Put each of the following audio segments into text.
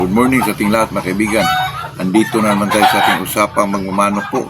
Good morning sa ating lahat mga kaibigan. Andito na naman tayo sa ating usapang magmamanok po.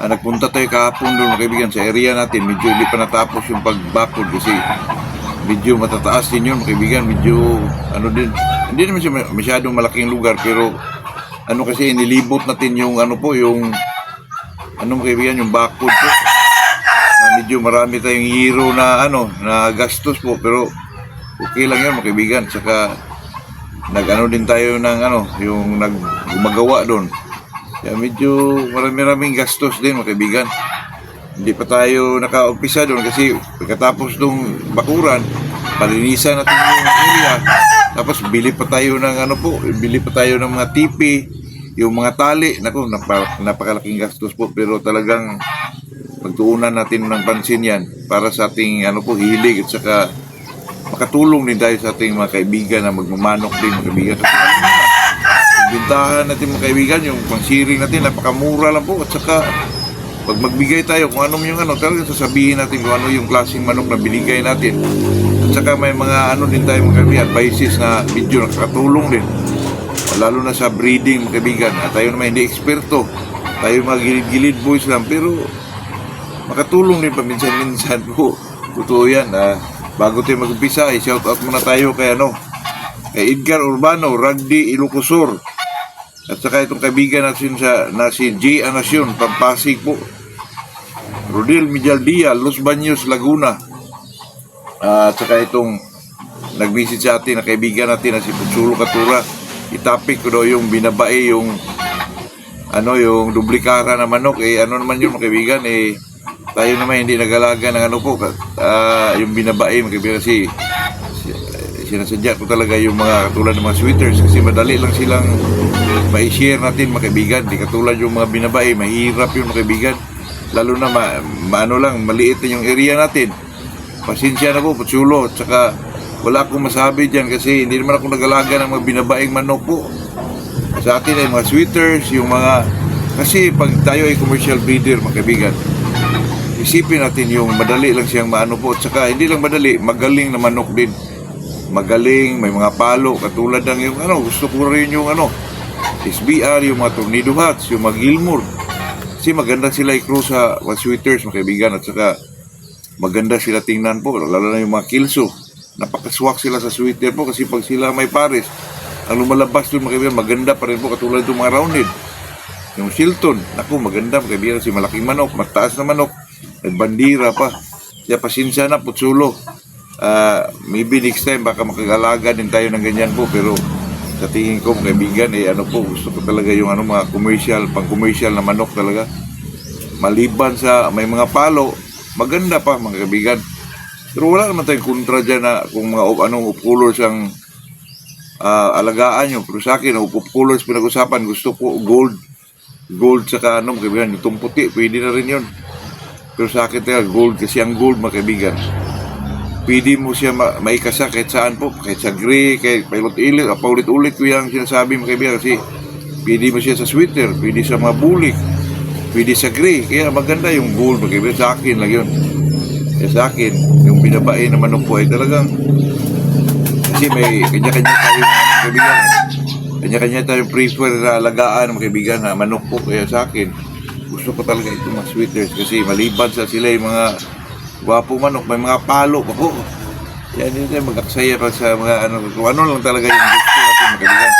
Nagpunta tayo kahapon doon mga kaibigan sa area natin. Medyo hindi pa natapos yung pagbakod kasi medyo matataas din yun mga kaibigan. Medyo ano din, hindi naman siya masyadong malaking lugar pero ano kasi inilibot natin yung ano po, yung ano mga kaibigan, yung bakod po. Medyo marami tayong hero na ano, na gastos po pero okay lang yun mga kaibigan. Saka nag-ano din tayo ng ano, yung gumagawa doon. Kaya medyo marami-raming gastos din mga kaibigan. Hindi pa tayo naka-umpisa doon kasi pagkatapos nung bakuran, palinisan natin yung area. Tapos bili pa tayo ng ano po, bili pa tayo ng mga tipi, yung mga tali. Naku, napakalaking gastos po pero talagang pagtuunan natin ng pansin yan para sa ating ano po, hilig at saka makatulong din tayo sa ating mga kaibigan na magmamanok din mga kaibigan. Bintahan natin mga kaibigan, yung pang-sharing natin, napakamura lang po. At saka, pag magbigay tayo kung anong yung ano, talagang sasabihin natin kung ano yung klaseng manok na binigay natin. At saka may mga ano din tayo mga kaibigan, advices na video nakakatulong din. Lalo na sa breeding mga kaibigan. At tayo naman hindi eksperto. Tayo mga gilid-gilid boys lang. Pero, makatulong din paminsan-minsan po. Totoo yan. Bago tayo mag-umpisa, shout out muna tayo kay ano, kay Edgar Urbano, Ragdi Ilocosur. At saka itong kaibigan natin na si J. Anacion, Pampasig po. Rodel Mijaldia, Los Baños, Laguna. At saka itong nag-visit sa atin na kaibigan natin na si Putsulo Katura. Itapik ko daw yung binabae, yung ano, yung duplikara na manok. Ano naman yun mga kaibigan, tayo naman hindi nagalaga ng ano po, yung binabae mga kaibigan sinasadya ko talaga yung mga katulad ng mga sweaters kasi madali lang silang ma-share natin mga kaibigan. Di katulad yung mga binabae, mahirap yung mga kaibigan. Lalo na maano lang, maliit na yung area natin. Pasensya na po, Putsulo. At saka wala akong masabi dyan kasi hindi naman ako nagalaga ng mga binabaeng manok po. Sa atin ay mga sweaters, yung mga... Kasi pag tayo ay commercial breeder mga kaibigan, isipin natin yung madali lang siyang maano po. At saka hindi lang madali, magaling na manok din. Magaling, may mga palo, katulad ng yung ano, gusto ko rin yung ano, SBR, yung mga Tornado Hats, yung mga Gilmore. Kasi maganda sila i-cross sa sweaters, mga kaibigan, at saka maganda sila tingnan po, lalo na yung mga Kilso. Napakaswak sila sa sweater po kasi pag sila may pares, ang lumalabas doon mga kaibigan, maganda pa rin po, katulad itong mga rounded. Yung Shilton, naku, maganda mga kaibigan, si malaking manok, mataas na manok, may bandira pa. Kaya pasensya na, Putsulo. Maybe next time baka makagalaga din tayo ng ganyan po pero sa tingin ko mga kaibigan ano po, gusto ko talaga yung ano, mga commercial, pang commercial na manok talaga, maliban sa may mga palo, maganda pa mga kaibigan. Pero wala naman tayong kontra dyan na kung mga anong of colors ang alagaan nyo. Pero sa akin, of colors pinag-usapan, gusto ko gold saka ano mga kaibigan, itong puti pwede na rin yun. Pero sa akin talaga gold, kasi ang gold mga kaibigan, pwede mo siya maikasa kahit saan po, kahit sa gray, kahit paulit-ulit ko yung sinasabi mga kaibigan kasi Pwede mo siya sa sweater, pwede sa mga bulik, pwede sa gray. Kaya maganda yung gold, magkaiba sa akin lang yun. Kaya sa akin, yung binabae na manok po ay talagang, kasi may kanya-kanya tayong kaibigan. Kanya-kanya tayong prefer na alagaan ng kaibigan na manok po. Kaya sa akin, gusto ko talaga itong mga sweaters kasi maliban sa sila yung mga gwapong manok, may mga palo pa po. Yan din tayo mag-aksaya pa sa mga kung ano lang talaga yung gusto natin magkaibigan.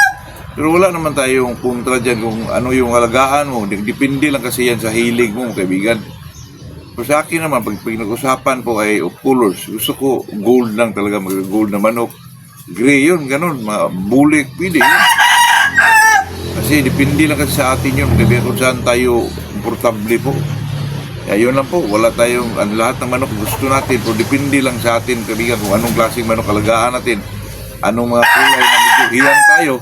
Pero wala naman tayong kontra dyan kung ano yung alagaan mo. Depende lang kasi yan sa hilig mo, kaibigan. Pero sa akin naman, pag pinag-usapan po ay of colors, gusto ko gold lang talaga, mag-gold na manok. Gray yun, ganun, bulik, pwede yun. Kasi depende lang kasi sa atin yun, kaibigan, kung saan tayo komportable po. Kaya yun lang po, wala tayong, lahat ng manok gusto natin, pero depende lang sa atin, kaibigan, kung anong klaseng manok alagaan natin, anong mga kulay na medyo hiyang tayo.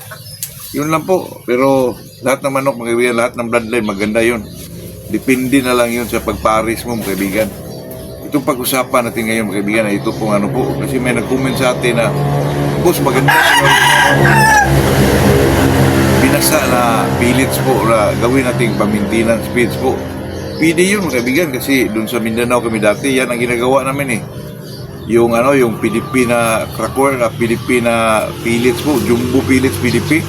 Yun lang po. Pero lahat ng manok, mga kaibigan, lahat ng bloodline, maganda yun. Depende na lang yun sa pagparis mo, mga kaibigan. Itong pag-usapan natin ngayon, mga kaibigan, na ito pong ano po. Kasi may nag-comment sa atin na, boss, maganda binasa na pellets po na gawin nating pa-maintenance feeds po. Pwede yun, mga kaibigan, kasi dun sa Mindanao kami dati, yan ang ginagawa namin eh. Yung yung PDP na cracker, PDP na pellets po, jumbo pellets PDP.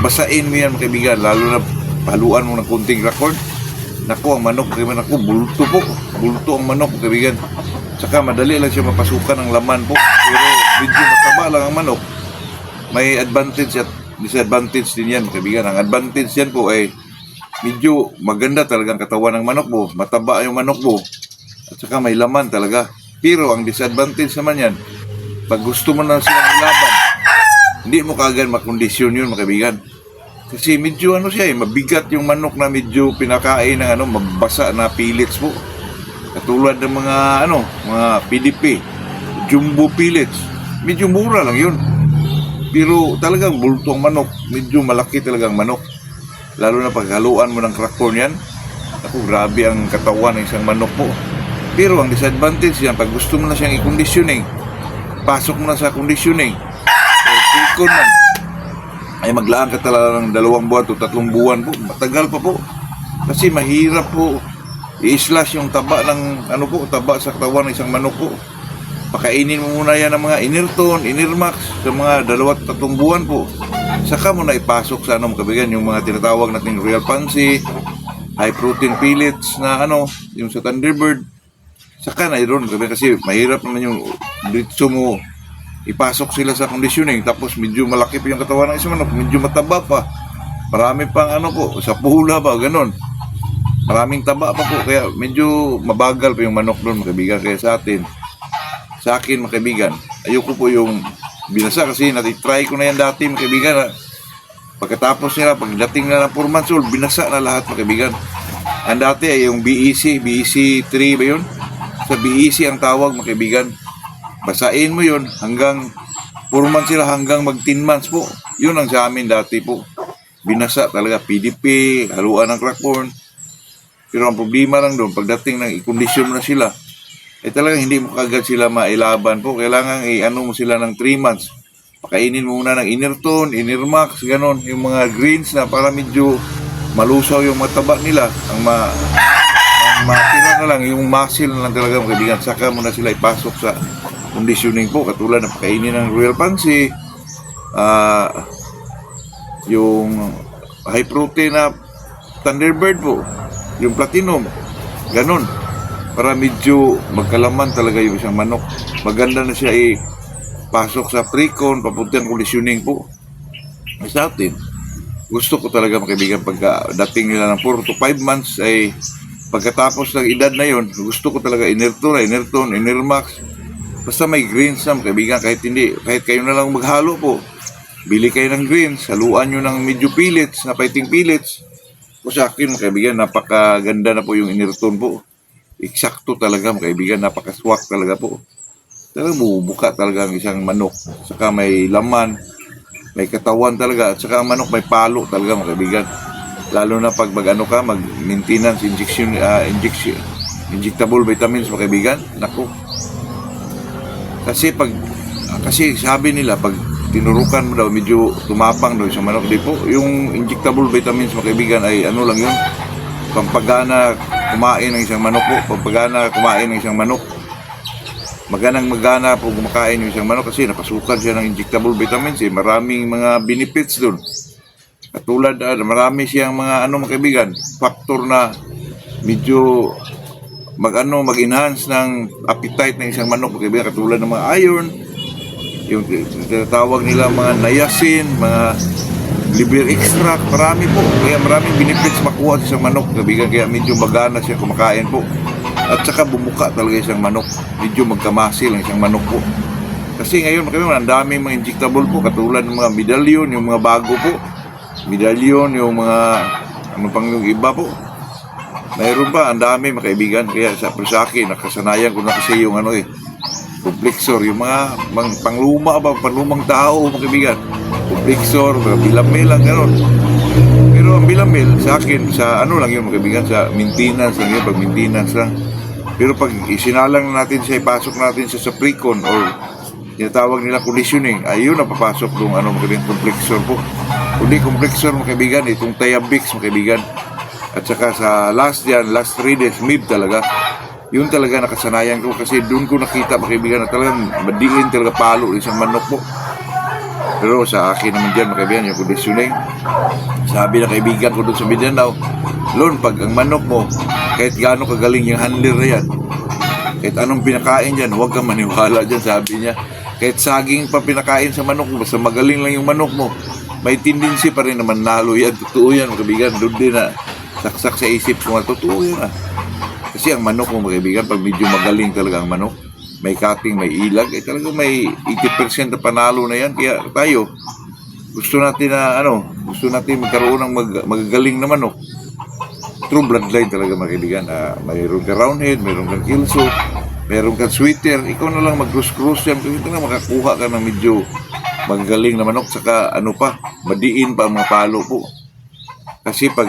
Basain mo yan, mga kaibigan, lalo na paluan mo ng kunting record. Naku, ang manok, kaibigan, naku, bulto po. Bulto ang manok, mga kaibigan. Saka madali lang siya mapasukan ng laman po. Pero medyo mataba lang ang manok. May advantage at disadvantage din yan, mga kaibigan. Ang advantage yan po ay medyo maganda talagang katawan ng manok mo. Mataba yung manok mo. At saka may laman talaga. Pero ang disadvantage naman yan, pag gusto mo na silang ilaban, hindi mo kaagad makondisyon yun, mga kaibigan. Kasi medyo siya mabigat yung manok na medyo pinakain ng mabasa na pellets po. Katulad ng mga mga PDP, jumbo pellets. Medyo mura lang yun. Pero talagang bultong manok, medyo malaki talagang manok. Lalo na paghaluan mo ng cracker niyan. Ako, grabe ang katawan ng isang manok po. Pero ang disadvantage yan, pag gusto mo na siyang i-conditioning, pasok mo na sa conditioning, sikon man, ay maglaan ka talaga ng 2 buwan o 3 buwan po. Matagal pa po. Kasi mahirap po i-slash yung taba ng taba sa katawan ng isang manok po. Pakainin mo muna yan ng mga Inerton, Inermax sa mga 2-3 buwan po. Saka mo na ipasok sa kabigan, yung mga tinatawag nating Royal Pansy, high protein pellets na yung sa Thunderbird. Saka na yun, kasi mahirap naman yung dito mo ipasok sila sa conditioning, tapos medyo malaki pa yung katawan ng isang manok, medyo mataba pa, marami pang po, sa pula pa, ganun, maraming taba pa po, kaya medyo mabagal pa yung manok doon, mga kaibigan. Kaya sa akin, mga kaibigan, ayoko po yung binasa, kasi natitry ko na yan dati, mga kaibigan. Pagkatapos nila, pagdating na ng 4 months old, binasa na lahat, mga kaibigan. Ang dati ay yung BEC 3 ba yun? Sa BEC ang tawag, mga kaibigan. Basain mo yun hanggang 4 months sila, hanggang mag 10 months po. Yun ang sa amin dati po. Binasa talaga, PDP, haluan ng crackcorn. Pero ang problema lang doon, pagdating ng i-condition mo na sila, talagang hindi mo kagad sila mailaban po. Kailangan mo sila ng 3 months. Pakainin mo muna ng Inerton, Inermax, ganon. Yung mga greens na para medyo malusaw yung mataba nila. Ang matira na lang, yung muscle na lang talaga, mga kaibigan. Saka mo na sila ipasok sa conditioning po, katulad ng pakainin ng Royal Pansy, yung high protein na Thunderbird po, yung Platinum, ganon, para medyo magkalaman talaga yung isang manok. Maganda na siya pasok sa pre-con, papunta ng conditioning po. Sa atin, gusto ko talaga, mga kaibigan, pagka dating nila ng 4 to 5 months ay pagkatapos ng edad na yon, gusto ko talaga Inerton, Inermax. Basta may greens na, mga kaibigan, kahit kayo na lang maghalo po. Bili kayo ng greens, haluan nyo ng medyo pellets, na fighting pellets. O sa akin, mga kaibigan, napakaganda na po yung Inerton po. Eksakto talaga, mga kaibigan, napakaswak talaga po. Talagang bubuka talaga ang isang manok. Saka may laman, may katawan talaga. At saka ang manok may palo talaga, mga kaibigan. Lalo na pag mag-maintenance, injectable vitamins, mga kaibigan. Naku. Kasi sabi nila, pag tinurukan mo daw, medyo tumapang daw sa manok. Di po, yung injectable vitamins mga kaibigan ay ano lang yun, pampagana kumain ng isang manok po, pampagana kumain ng isang manok. Magana po kumakain yung isang manok kasi napasukan siya ng injectable vitamins eh. Maraming mga benefits doon. Katulad, marami siyang mga mga kaibigan, factor na medyo mag-enhance ng appetite ng isang manok mga kaibigan, katulad ng mga iron, yung tinatawag nila mga niacin, mga liver extract, marami po. Kaya maraming benefits makuha sa isang manok kaibigan, kaya medyo magana siya kumakain po. At saka bumuka talaga isang manok, medyo magkamasil ang isang manok po. Kasi ngayon ang daming mga injectable po, katulad ng mga medallion, yung mga bago po, medallion, yung mga pang yung iba po. Mayroon pa, ang dami mga kaibigan. Kaya sa akin, nakasanayan ko na kasi yung complexor, yung mga panglumang tao mga kaibigan. Complexor, mga bilamel lang, gano'n. Pero ang bilamel sa akin, sa lang yun mga kaibigan, sa maintenance lang yun, pag maintenance lang. Pero pag isinalang natin siya, ipasok natin siya sa pre-con or tinatawag nila conditioning, ayun na papasok yung mga kaibigan, complexor po. Kundi complexor mga kaibigan, itong Tiabix mga kaibigan. At saka sa last 3 days, MIB talaga. Yun talaga nakasanayan ko kasi doon ko nakita mga kaibigan na talagang madiin talaga palo isang manok po. Pero sa akin naman dyan mga kaibigan, yung conditioning, sabi na kaibigan ko doon sa Mindanao, Lon, pag ang manok mo, kahit gaano kagaling yung handler na yan, kahit anong pinakain dyan, huwag kang maniwala dyan, sabi niya. Kahit saging pa pinakain sa manok mo, basta magaling lang yung manok mo, may tendency pa rin naman nalo yan. Totoo yan mga kaibigan, doon din na saksak sa isip ko nga, totoo yan Kasi ang manok mo mga kaibigan, pag medyo magaling talaga ang manok, may cutting, may ilag, talaga may 80% na panalo na yan. Kaya tayo, gusto natin magkaroon ng magagaling na manok. True bloodline talaga mga kaibigan. Mayroon ka roundhead, mayroon kang kilso, mayroon kang sweater, ikaw na lang mag-cross yan. Kasi na makakuha ka ng medyo magagaling na manok, saka madiin pa ang mga palo po. Kasi pag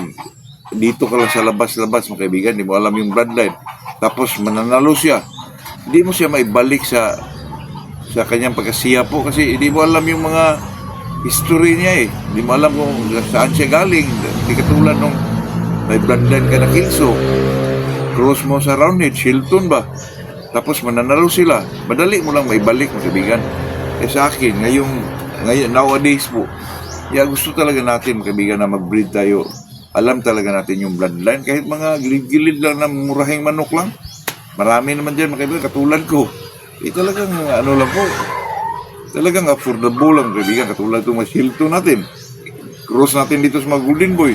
dito ka lang sa labas-labas mga kaibigan, di mo alam yung bloodline, tapos mananalo siya, hindi mo siya maibalik sa kanyang pagkasiya po, kasi hindi mo alam yung mga history niya hindi mo alam kung saan siya galing. Hindi katulad nung may bloodline ka na kilso, cross mo sa roundhead, Shilton ba, tapos mananalo sila, madali mo lang maibalik mga kaibigan. Sa akin, ngayon nowadays po, gusto talaga natin mga kaibigan na mag-breed tayo. Alam talaga natin yung bloodline, kahit mga gilid-gilid lang na murahing manok lang. Marami naman dyan mga kaibigan, katulad ko. Talagang lang po, talagang affordable lang kaibigan, katulad itong mga Shilton natin. Cross natin dito sa mga Golden Boy.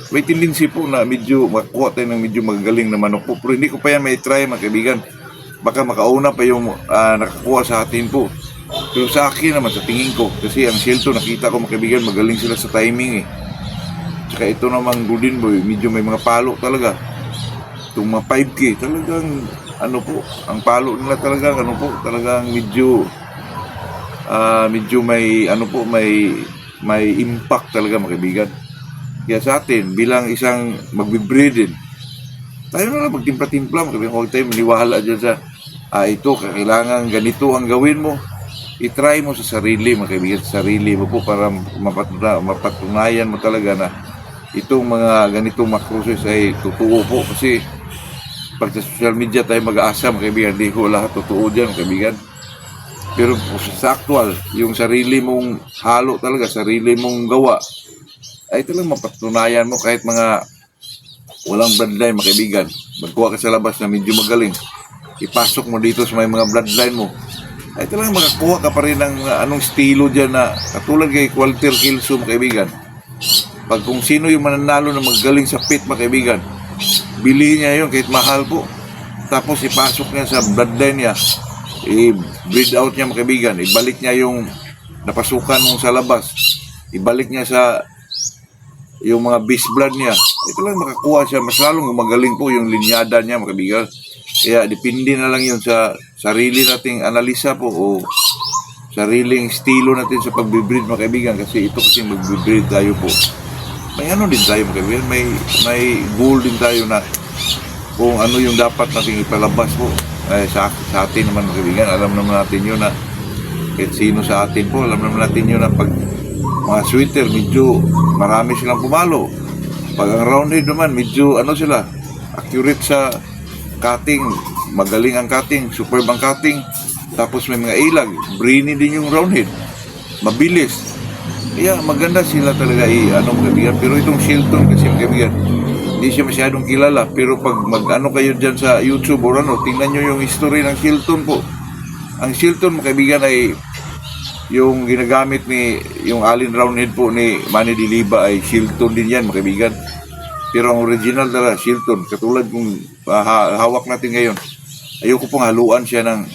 May tendency po na medyo makuha tayo ng medyo magagaling na manok po. Pero hindi ko pa yan may try mga kaibigan. Baka makauna pa yung nakakuha sa atin po. Pero sa akin naman, sa tingin ko, kasi ang Shilton nakita ko mga kaibigan, magaling sila sa timing Tsaka ito namang Golden Boy, medyo may mga palo talaga. Itong mga 5K, talagang ang palo nila talagang talagang medyo may impact talaga mga kaibigan. Kaya sa atin, bilang isang magbibreedin, tayo na lang magtimpla-timpla, huwag tayo maniwala dyan sa ito, kailangan ganito ang gawin mo. I-try mo sa sarili mga kaibigan, sa sarili mo po, para mapatunayan mo talaga na itong mga ganitong macroses ay totoo po. Kasi pag sa social media tayo mag-aasa mga kaibigan, hindi ko lahat totoo dyan mga kaibigan. Pero sa actual, yung sarili mong halo talaga, sarili mong gawa, ay talagang mapatunayan mo kahit mga walang bloodline mga kaibigan. Magkuha ka sa labas na medyo magaling, ipasok mo dito sa may mga bloodline mo, ay talagang makakuha ka pa rin ng anong estilo dyan na katulad kay Walter Kilso mga kaibigan. Pag kung sino yung mananalo na magaling sa pit mga kaibigan, bili niya yun kahit mahal po, tapos ipasok niya sa bloodline niya, i-breed out niya mga kaibigan, ibalik niya yung napasukan mong sa labas, ibalik niya sa yung mga beast blood niya, ito lang makakuha siya. Mas lalong magaling po yung linyada niya mga kaibigan. Kaya depende na lang yun sa sarili nating analisa po o sariling estilo natin sa pagbibreed mga kaibigan. Kasi ito kasi magbibreed tayo po, may din tayo mga kaibigan, may goal din tayo na kung ano yung dapat nating ipalabas po. Sa atin naman mga kaibigan, alam naman natin yun na Kahit sino sa atin po, alam naman natin yun na pag mga sweater, medyo marami silang pumalo. Pag ang roundhead naman, medyo ano sila, accurate sa cutting, magaling ang cutting, superb ang cutting. Tapos may mga ilag, brainy din yung roundhead, mabilis. Kaya maganda sila talaga mga kaibigan. Pero itong Shilton kasi mga kaibigan, hindi siya masyadong kilala. Pero pag mag-ano kayo dyan sa YouTube o tingnan nyo yung history ng Shilton po. Ang Shilton mga kaibigan ay yung ginagamit ni yung Allen Roundhead po ni Manny Diliba ay Shilton din yan mga kaibigan. Pero ang original talaga Shilton, katulad kung hawak natin ngayon, ayoko pong haluan siya ng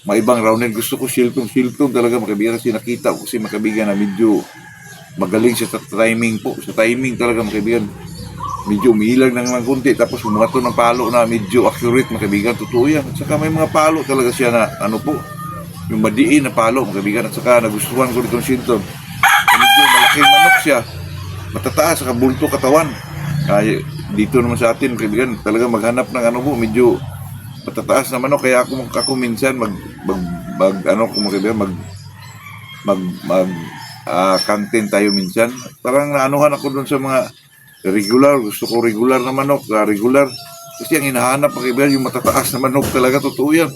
mga ibang roundhead. Gusto ko Shilton talaga mga kaibigan, kasi nakita ko kasi mga kaibigan na medyo magaling siya sa timing po, sa timing talaga mga kaibigan. Medyo umiilag ng konti, tapos bumato ng palo na medyo accurate mga kaibigan, totoo yan. At saka may mga palo talaga siya na yung madiin na palo mga kaibigan. At saka nagustuhan ko itong Shilton, medyo malaking manok siya, matataas, saka bulto katawan. Kaya dito naman sa atin mga kaibigan, talaga maghanap ng medyo matataas na manok. Kaya ako minsan content tayo minsan. Parang naanuhan ako dun sa mga regular, gusto ko regular na manok, regular. Kasi ang hinahanap mga kaibigan, yung matataas na manok talaga, totoo yan.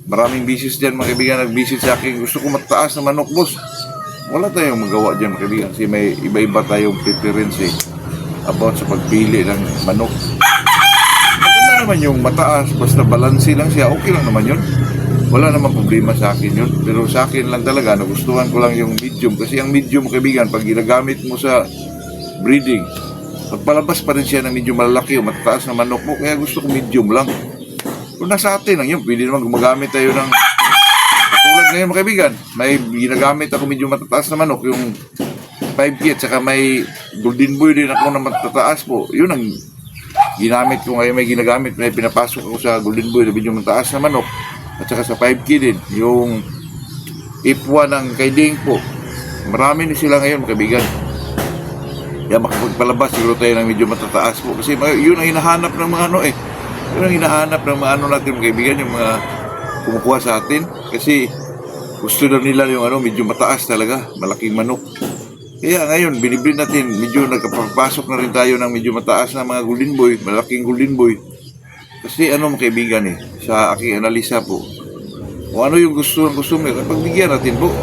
Maraming bisis dyan mga kaibigan, nag-visit sa akin, gusto ko matataas na manok, boss. Wala tayong magawa dyan mga kaibigan, kasi may iba-iba tayong preference about sa pagpili ng manok. Maganda naman yung mataas, basta balansi lang siya, okay lang naman yun. Wala namang problema sa akin yun. Pero sa akin lang talaga, nagustuhan ko lang yung medium. Kasi ang medium kaibigan, pag ginagamit mo sa breeding, pagpalabas pa rin siya ng medyo malaki o matataas na manok mo. Kaya gusto ko medium lang. Kung nasa atin lang yun, pwede naman gumagamit tayo ng katulad ngayon mga kaibigan. May ginagamit ako medyo matataas na manok, yung 5K, at saka may golden boy din ako na matataas po. Yun ang ginamit ko ngayon, may ginagamit, may pinapasok ako sa golden boy na medyo matataas na manok. At saka sa 5K din, yung F1 ng kaiding po. Marami na sila ngayon mga kaibigan. Kaya makapagpalabas siguro tayo ng medyo matataas po. Kasi yun ang hinahanap ng mga yun ang hinahanap ng mga natin mga kaibigan, yung mga kumukuha sa atin. Kasi gusto na nila yung medyo mataas talaga, malaking manok. Kaya ngayon, binibreed natin, medyo nagkapapasok na rin tayo ng medyo mataas na mga golden boy, malaking golden boy. Kasi mga kaibigan sa aking analisa po, kung ano yung gusto mo, pagbigyan natin po.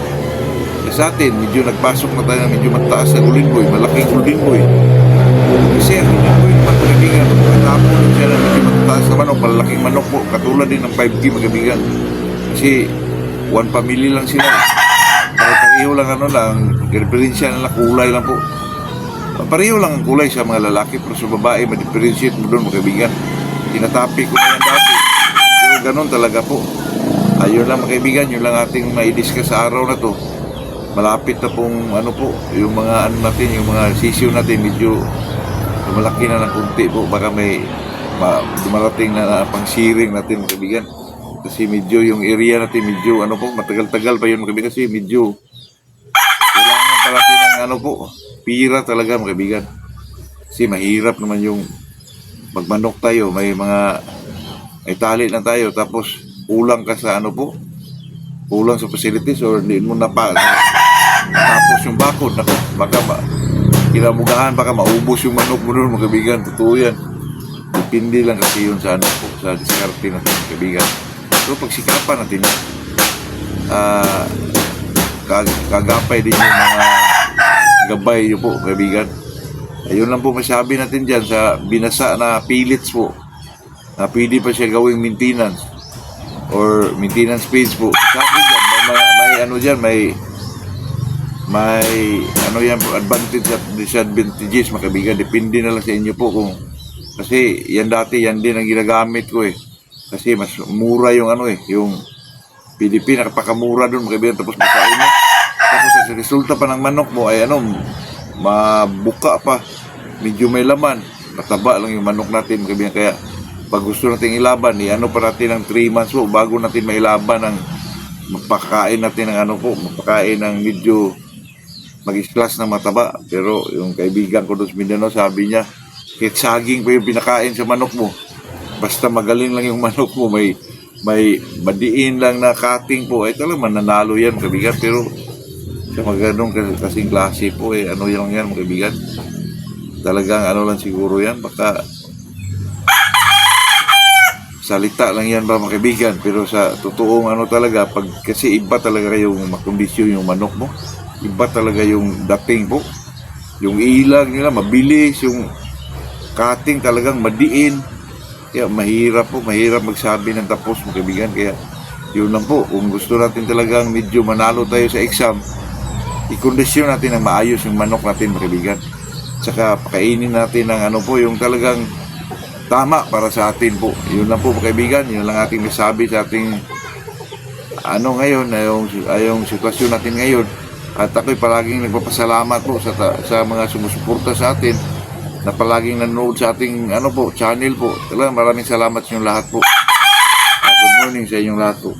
Sa atin, medyo nagpasok na tayo ng medyo mataas na golden boy, malaking golden boy. Kasi ang golden boy naman mga kaibigan, matapon siya na medyo mataas na manok, malaking manok po, katulad din ng 5K mga kaibigan. Kasi one family lang sila. Pareho lang diferensya na kulay lang po. Pareho lang ang kulay sa mga lalaki, pero sa babae, ma-differentiate mo doon mga kaibigan. Tinatapik ko na yan dati. Pero ganun talaga po. Ayun lang mga kaibigan, yun lang ating mai-discuss sa araw na to. Malapit na pong yung mga natin, yung mga sisyo natin, medyo malaki na ng kunti po. Baka may dumarating na pang sharing natin mga kaibigan. Kasi medyo yung area natin, medyo matagal-tagal pa yun mga kaibigan. Kasi medyo kailangan palati ng pira talaga mga kaibigan. Kasi mahirap naman yung magmanok tayo, may tali na tayo, tapos kulang ka sa kulang sa facilities, or hindi mo tapos yung bakod, baka kinamugahan, baka maubos yung manok mo doon mga kaibigan. Totoo yan. Depende lang kasi yun sa sa diskarte natin mga kaibigan. Pero pagsikapan natin kagapay din yung mga gabay yun po kaibigan. Ayun lang po masabi natin dyan sa binasa na pellets po, na pwede pa siya gawing maintenance or maintenance page po. Sa akin dyan, may yan po, advantage at disadvantages mga kaibigan. Depende na lang sa inyo po kasi yan dati, yan din ang ginagamit ko kasi mas mura yung yung PDP, nakapakamura doon mga kaibigan. Tapos makain mo, tapos sa resulta pa ng manok mo ay mabuka pa, medyo may laman, mataba lang yung manok natin mga kaibigan. Kaya pag gusto natin ilaban, pa natin ng 3 months po bago natin mailaban ng mapakain natin ng mapakain ng medyo mag-islas ng mataba. Pero yung kaibigan ko doon sa Mindanao, sabi niya, kahit saging pa yung pinakain sa manok mo, basta magaling lang yung manok mo, may may badiin lang na cutting po, ay talagang mananalo yan mga kaibigan. Pero sa mga ganong kasing klase po, ano yan yan mga kaibigan. Talagang ano lang siguro yan, baka salita lang yan ba mga kaibigan. Pero sa totoong ano talaga, pag kasi iba talaga yung makondisyon yung manok mo, iba talaga yung dating po. Yung ilag nila mabilis, yung cutting talagang madiin. Kaya mahirap magsabi ng tapos mga kaibigan. Kaya yun lang po, kung gusto natin talagang medyo manalo tayo sa exam, ikondisyon natin ng maayos yung manok natin mga kaibigan. Tsaka pakainin natin ng ano po, yung talagang tama para sa atin po. Yun lang po mga kaibigan, yun lang ating nasabi sa ating ano ngayon, yung sitwasyon natin ngayon. At ako'y palaging nagpapasalamat po sa mga sumusuporta sa atin, na palaging nanonood sa ating ano po, channel po. Talagang maraming salamat sa inyong lahat po. Good morning sa inyong lahat po.